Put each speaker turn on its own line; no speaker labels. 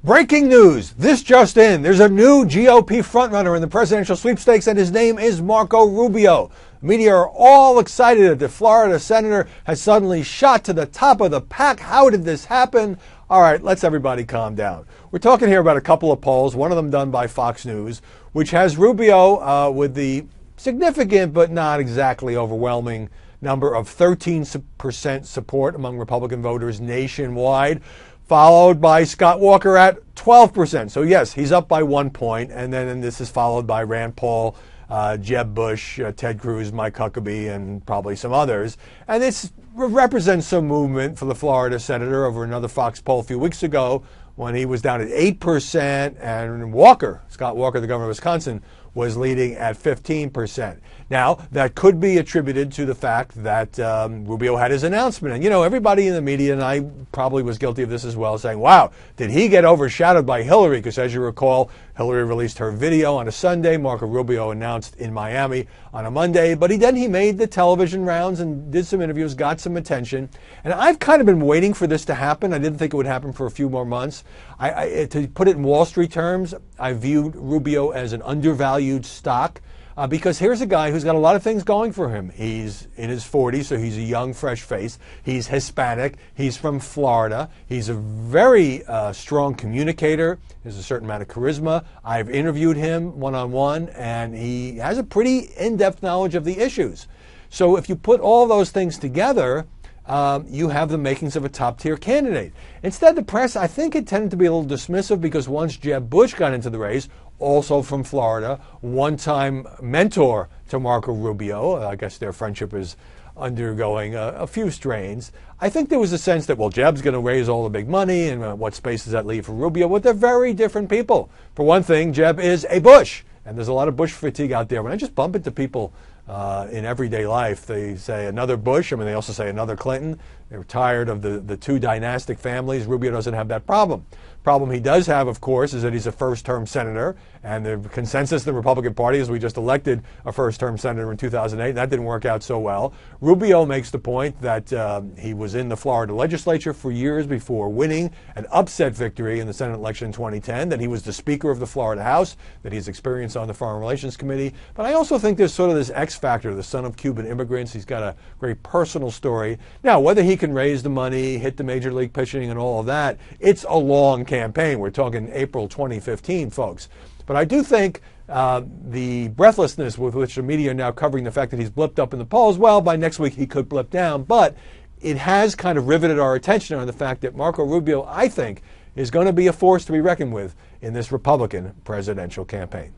Breaking news. This just in. There's a new GOP frontrunner in the presidential sweepstakes, and his name is Marco Rubio. The media are all excited that the Florida senator has suddenly shot to the top of the pack. How did this happen? All right, let's everybody calm down. We're talking here about a couple of polls, one of them done by Fox News, which has Rubio with the significant but not exactly overwhelming number of 13% support among Republican voters nationwide, followed by Scott Walker at 12%. So yes, he's up by 1 point, and then this is followed by Rand Paul, Jeb Bush, Ted Cruz, Mike Huckabee, and probably some others. And this represents some movement for the Florida senator over another Fox poll a few weeks ago when he was down at 8%, and Scott Walker, the governor of Wisconsin, was leading at 15%. Now, that could be attributed to the fact that Rubio had his announcement. And, you know, everybody in the media, and I probably was guilty of this as well, saying, wow, did he get overshadowed by Hillary? Because as you recall, Hillary released her video on a Sunday. Marco Rubio announced in Miami on a Monday. But then he made the television rounds and did some interviews, got some attention. And I've kind of been waiting for this to happen. I didn't think it would happen for a few more months. To put it in Wall Street terms, I viewed Rubio as an undervalued stock. Because here's a guy who's got a lot of things going for him. He's in his 40s, so he's a young, fresh face. He's Hispanic. He's from Florida. He's a very strong communicator. There's a certain amount of charisma. I've interviewed him one-on-one, and he has a pretty in-depth knowledge of the issues. So if you put all those things together, you have the makings of a top-tier candidate. Instead, the press, I think, it tended to be a little dismissive because once Jeb Bush got into the race, also from Florida, one-time mentor to Marco Rubio, I guess their friendship is undergoing a few strains. I think there was a sense that, well, Jeb's going to raise all the big money, and what space does that leave for Rubio? Well, they're very different people. For one thing, Jeb is a Bush, and there's a lot of Bush fatigue out there. When I just bump into people in everyday life, they say another Bush. I mean, they also say another Clinton. They're tired of the two dynastic families. Rubio doesn't have that problem. Problem he does have, of course, is that he's a first-term senator, and the consensus in the Republican Party is we just elected a first-term senator in 2008. That didn't work out so well. Rubio makes the point that he was in the Florida legislature for years before winning an upset victory in the Senate election in 2010, that he was the Speaker of the Florida House, that he's experienced on the Foreign Relations Committee. But I also think there's sort of this X factor, the son of Cuban immigrants. He's got a great personal story. Now, whether he can raise the money, hit the major league pitching and all of that, it's a long campaign. We're talking April 2015, folks. But I do think the breathlessness with which the media are now covering the fact that he's blipped up in the polls, well, by next week he could blip down. But it has kind of riveted our attention on the fact that Marco Rubio, I think, is going to be a force to be reckoned with in this Republican presidential campaign.